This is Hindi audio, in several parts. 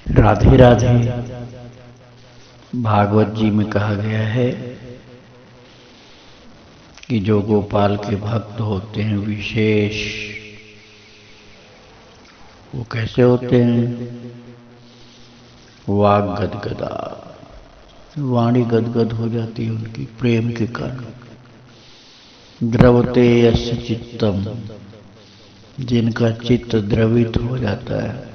राधे राधे। भागवत जी में कहा गया है कि जो गोपाल के भक्त होते हैं विशेष, वो कैसे होते हैं? वाग गदगदा, वाणी गदगद हो जाती है उनकी प्रेम के कारण। द्रवते यस्य चित्तम, जिनका चित्त द्रवित हो जाता है।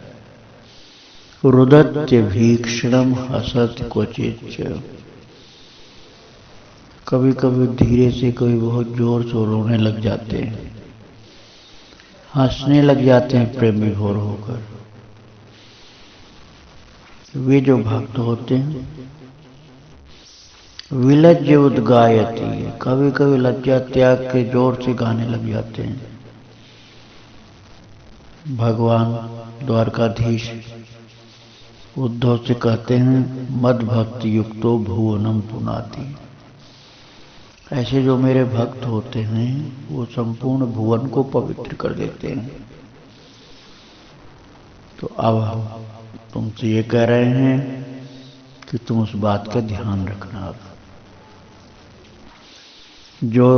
रुदत्य भीक्षणम हसत क्वचित, कभी कभी धीरे से कभी बहुत जोर से रोने लग जाते हैं, हंसने लग जाते हैं प्रेम विभोर होकर। वे जो भक्त होते हैं विलज्ज उद्गायति, कभी कभी लज्जा त्याग के जोर से गाने लग जाते हैं। भगवान द्वारकाधीश उद्धव से कहते हैं मद भक्त युक्तो भुवनम पुनाति। ऐसे जो मेरे भक्त होते हैं वो संपूर्ण भुवन को पवित्र कर देते हैं। तो अब हम तुमसे ये कह रहे हैं कि तुम उस बात का ध्यान रखना। अब जो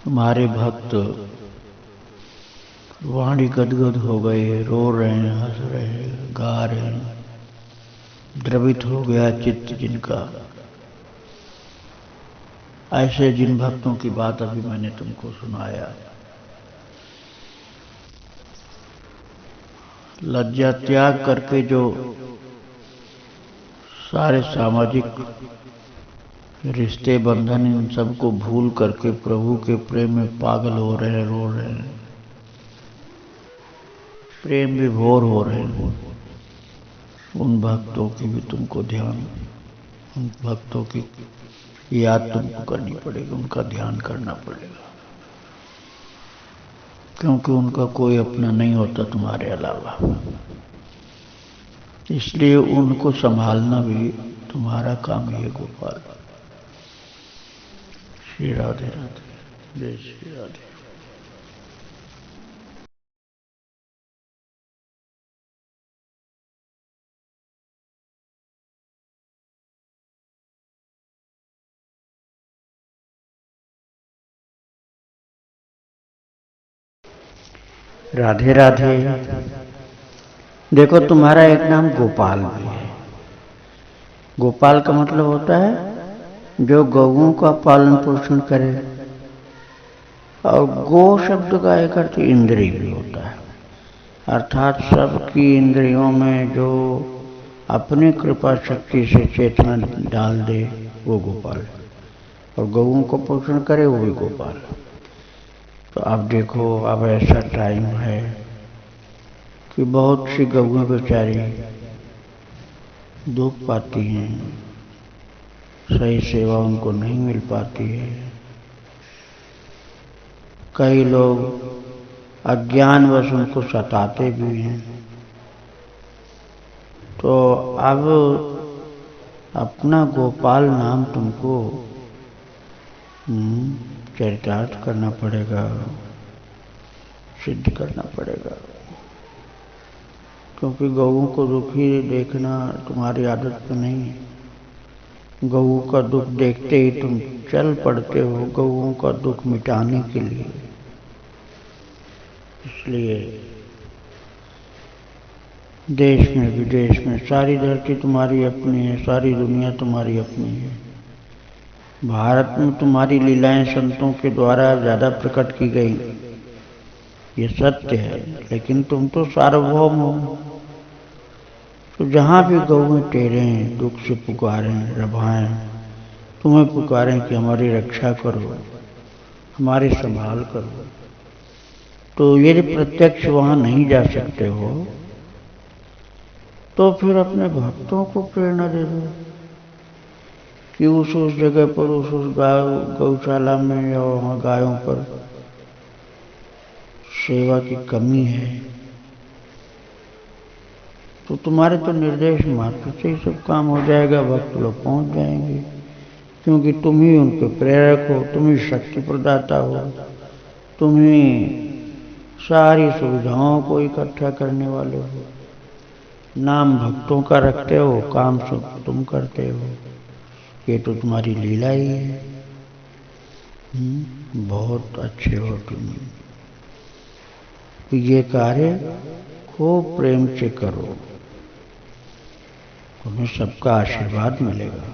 तुम्हारे भक्त वाणी गदगद हो गए, रो रहे हैं, हंस रहे हैं, गा रहे हैं, द्रवित हो गया चित्त जिनका, ऐसे जिन भक्तों की बात अभी मैंने तुमको सुनाया, लज्जा त्याग करके जो सारे सामाजिक रिश्ते बंधन इन सबको भूल करके प्रभु के प्रेम में पागल हो रहे हैं, रो रहे हैं, प्रेम विभोर हो रहे हैं, उन भक्तों की भी तुमको ध्यान, उन भक्तों की याद तुमको करनी पड़ेगी, उनका ध्यान करना पड़ेगा, क्योंकि उनका कोई अपना नहीं होता तुम्हारे अलावा। इसलिए उनको संभालना भी तुम्हारा काम ही है गोपाल। श्री राधे राधे, जय श्री राधे। राधे राधे। देखो तुम्हारा एक नाम गोपाल भी है। गोपाल का मतलब होता है जो गौओं का पालन पोषण करे, और गो शब्द का एक अर्थ इंद्रिय भी होता है, अर्थात सबकी इंद्रियों में जो अपनी कृपा शक्ति से चेतना डाल दे वो गोपाल, और गौओं को पोषण करे वो भी गोपाल। तो अब देखो, अब ऐसा टाइम है कि बहुत सी गौएं बेचारी दुख पाती हैं, सही सेवा उनको नहीं मिल पाती है। कई लोग अज्ञानवश उनको सताते भी हैं। तो अब अपना गोपाल नाम तुमको चरितार्थ करना पड़ेगा, सिद्ध करना पड़ेगा, क्योंकि गौओं को दुखी देखना तुम्हारी आदत तो नहीं है। गौओं का दुख देखते ही तुम चल पड़ते हो गौओं का दुख मिटाने के लिए। इसलिए देश में विदेश में सारी धरती तुम्हारी अपनी है, सारी दुनिया तुम्हारी अपनी है। भारत में तुम्हारी लीलाएं संतों के द्वारा ज्यादा प्रकट की गई, ये सत्य है, लेकिन तुम तो सार्वभौम हो। तो जहां भी गौएं टेरें, दुख से पुकारें, रभाएं, तुम्हें पुकारें कि हमारी रक्षा करो, हमारी संभाल करो, तो यदि प्रत्यक्ष वहां नहीं जा सकते हो तो फिर अपने भक्तों को प्रेरणा दे दो कि उस जगह पर, उस गौशाला में या वहाँ गायों पर सेवा की कमी है, तो तुम्हारे तो निर्देश मात्र से ही सब काम हो जाएगा, भक्त लोग पहुंच जाएंगे, क्योंकि तुम ही उनके प्रेरक हो, तुम ही शक्ति प्रदाता हो, तुम ही सारी सुविधाओं को इकट्ठा करने वाले हो। नाम भक्तों का रखते हो, काम सब तुम करते हो, ये तो तुम्हारी लीला ही है। बहुत अच्छे हो तुम। तो ये कार्य खूब प्रेम से करो, तुम्हें सबका आशीर्वाद मिलेगा,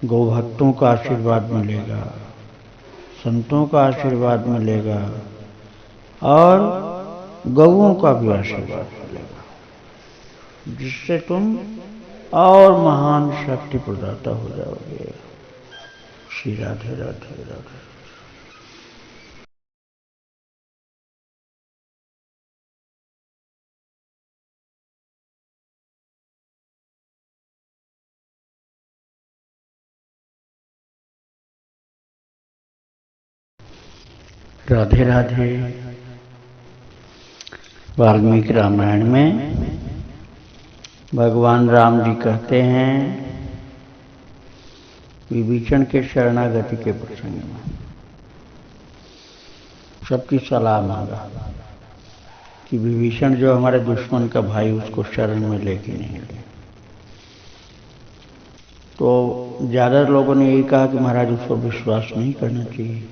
गौभक्तों का आशीर्वाद मिलेगा, संतों का आशीर्वाद मिलेगा और गौओं का भी आशीर्वाद मिलेगा, जिससे तुम और महान शक्ति प्रदाता हो जाओगे। श्री राधे राधे राधे। राधे राधे। वाल्मीकि रामायण में भगवान राम जी कहते हैं विभीषण के शरणागति के प्रसंग में सबकी सलाह मांगा कि विभीषण जो हमारे दुश्मन का भाई, उसको शरण में लेके नहीं गए। तो ज्यादा लोगों ने यही कहा कि महाराज उस पर विश्वास नहीं करना चाहिए।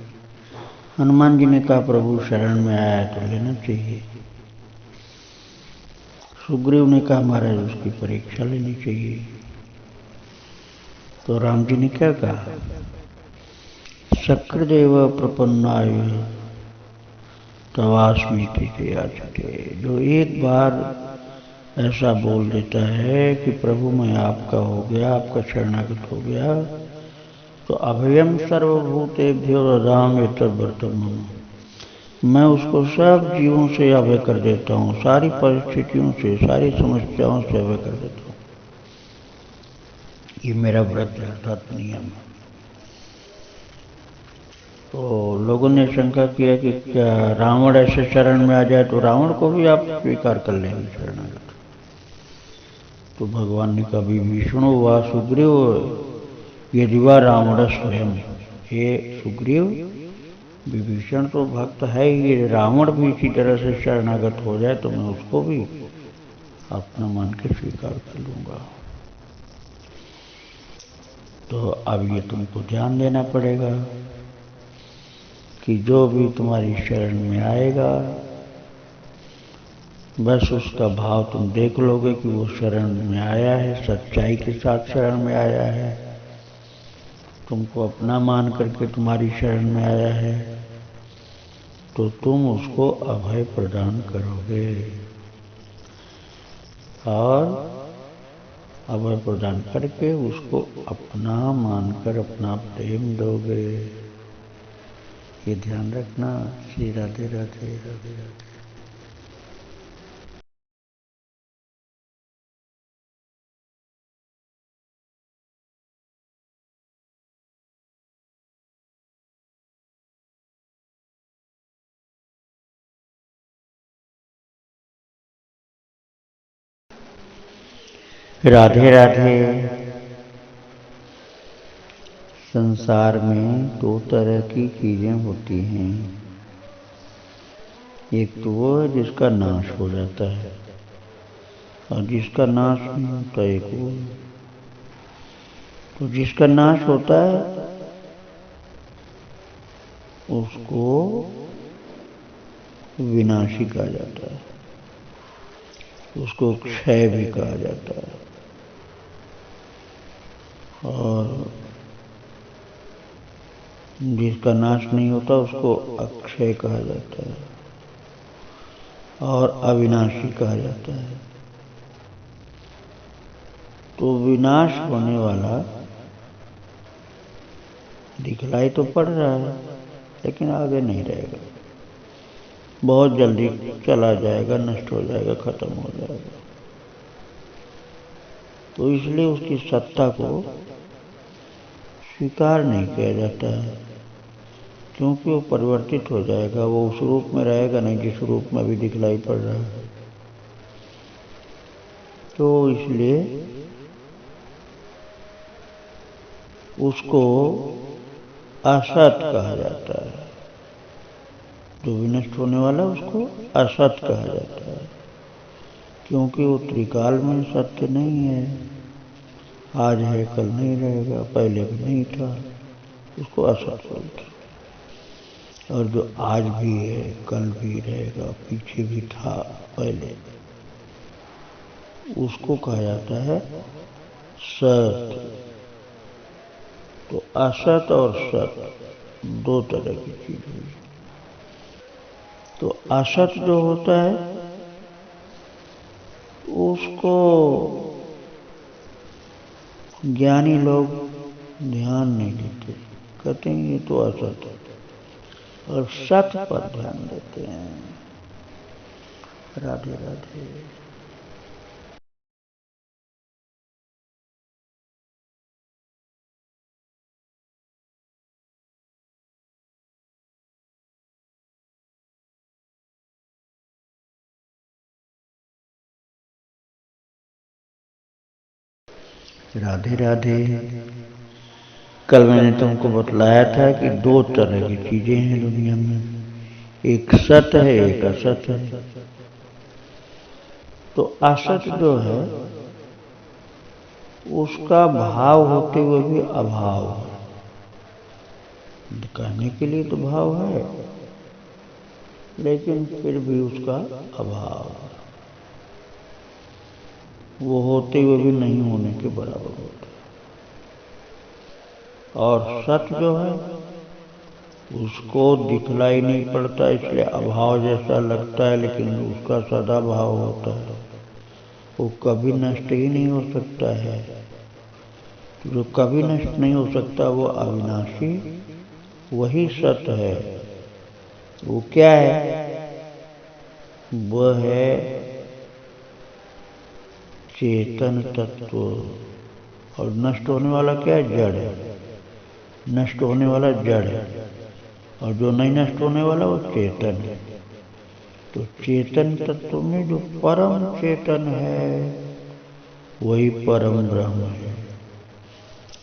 हनुमान जी ने कहा प्रभु शरण में आया है तो लेना चाहिए। सुग्रीव ने कहा महाराज उसकी परीक्षा लेनी चाहिए। तो राम जी ने क्या कहा, शक्रदेव प्रपन्नाय तवास्मीति के याचते। जो एक बार ऐसा बोल देता है कि प्रभु मैं आपका हो गया, आपका शरणागत हो गया, तो अभयम सर्वभूतेभ्यो ददामि तद्व्रतम, मैं उसको सब जीवों से अभय कर देता हूँ, सारी परिस्थितियों से, सारी समस्याओं से अभय कर देता हूँ। ये मेरा व्रत है, अर्थात नियम है। तो लोगों ने शंका किया कि क्या रावण ऐसे शरण में आ जाए तो रावण को भी आप स्वीकार कर लेंगे शरणागत? तो भगवान ने कहा विभीषणो वा सुग्रीव यदि वा रावण स्वयं। हे सुग्रीव, विभीषण तो भक्त है ही, रावण भी इसी तरह से शरणागत हो जाए तो मैं उसको भी अपना मान के स्वीकार कर लूंगा। तो अब ये तुमको ध्यान देना पड़ेगा कि जो भी तुम्हारी शरण में आएगा, बस उसका भाव तुम देख लोगे कि वो शरण में आया है, सच्चाई के साथ शरण में आया है, तुमको अपना मान करके तुम्हारी शरण में आया है, तो तुम उसको अभय प्रदान करोगे और अभय प्रदान करके उसको अपना मानकर अपना प्रेम दोगे। ये ध्यान रखना। श्री राधे राधे राधे राधे। राधे राधे। संसार में दो तरह की चीजें होती हैं। एक तो वो है जिसका नाश हो जाता है और जिसका नाश नहीं होता एक वो। तो जिसका नाश होता है उसको विनाशी कहा जाता है, उसको क्षय भी कहा जाता है। और जिसका नाश नहीं होता उसको अक्षय कहा जाता है और अविनाशी कहा जाता है। तो विनाश होने वाला दिखलाई तो पड़ रहा है लेकिन आगे नहीं रहेगा, बहुत जल्दी चला जाएगा, नष्ट हो जाएगा, खत्म हो जाएगा। तो इसलिए उसकी सत्ता को स्वीकार नहीं किया जाता है, क्योंकि वो परिवर्तित हो जाएगा, वो उस रूप में रहेगा नहीं जिस रूप में अभी दिखलाई पड़ रहा है। तो इसलिए उसको असत कहा जाता है। जो विनष्ट होने वाला उसको असत कहा जाता है, क्योंकि वो त्रिकाल में सत्य नहीं है। आज है कल नहीं रहेगा, पहले भी नहीं था, उसको असत बोलते। और जो आज भी है, कल भी रहेगा, पीछे भी था पहले, उसको कहा जाता है सत। तो असत और सत दो तरह की चीज हुई। तो असत जो होता है उसको ज्ञानी लोग ध्यान नहीं देते, कहते हैं ये तो असत है, और सत पर ध्यान देते हैं। राधे राधे। राधे राधे। कल मैंने तुमको बतलाया था कि दो तरह की चीजें हैं दुनिया में, एक सत है, एक असत है। तो असत जो है उसका भाव होते हुए भी अभाव है। कहने के लिए तो भाव है, लेकिन फिर भी उसका अभाव है। वो होते हुए भी नहीं होने के बराबर होता है। और सत जो है उसको दिखलाई नहीं पड़ता, इसलिए अभाव जैसा लगता है, लेकिन उसका सदा भाव होता है, वो कभी नष्ट ही नहीं हो सकता है। जो कभी नष्ट नहीं हो सकता वो अविनाशी, वही सत है। वो क्या है? वह है चेतन तत्व। और नष्ट होने वाला क्या है? जड़ है। नष्ट होने वाला जड़ है, और जो नहीं नष्ट होने वाला वो चेतन है। तो चेतन तत्व में जो परम चेतन है वही परम ब्रह्म है,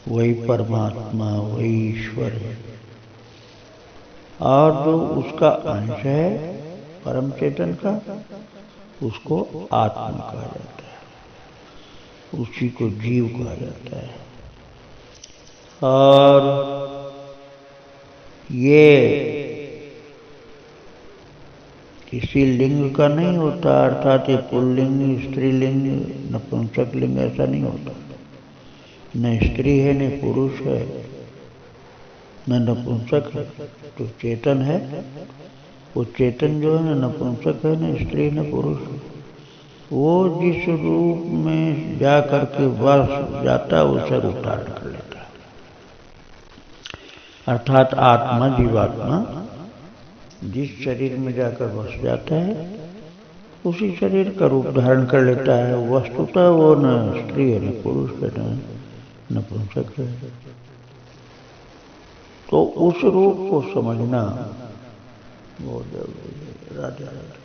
वही परमात्मा, वही ईश्वर है। और जो उसका अंश है परम चेतन का, उसको आत्मा कहा जाता है, उसी को जीव कहा जाता है। और ये किसी लिंग का नहीं होता, अर्थात ये पुल्लिंग, स्त्रीलिंग, नपुंसक लिंग ऐसा नहीं होता। न स्त्री है न पुरुष है, न नपुंसक है। तो चेतन है, वो चेतन जो है न नपुंसक है, न स्त्री, न पुरुष। वो जिस रूप में जा करके बस जाता है उसे रूप धारण कर लेता है। अर्थात आत्मा, जीवात्मा जिस शरीर में जाकर बस जाता है उसी शरीर का रूप धारण कर लेता है। वस्तुतः वो न स्त्री है, न पुरुष है, न नपुंसक है। तो उस रूप को समझना बहुत जरूरी है। राधे राधे।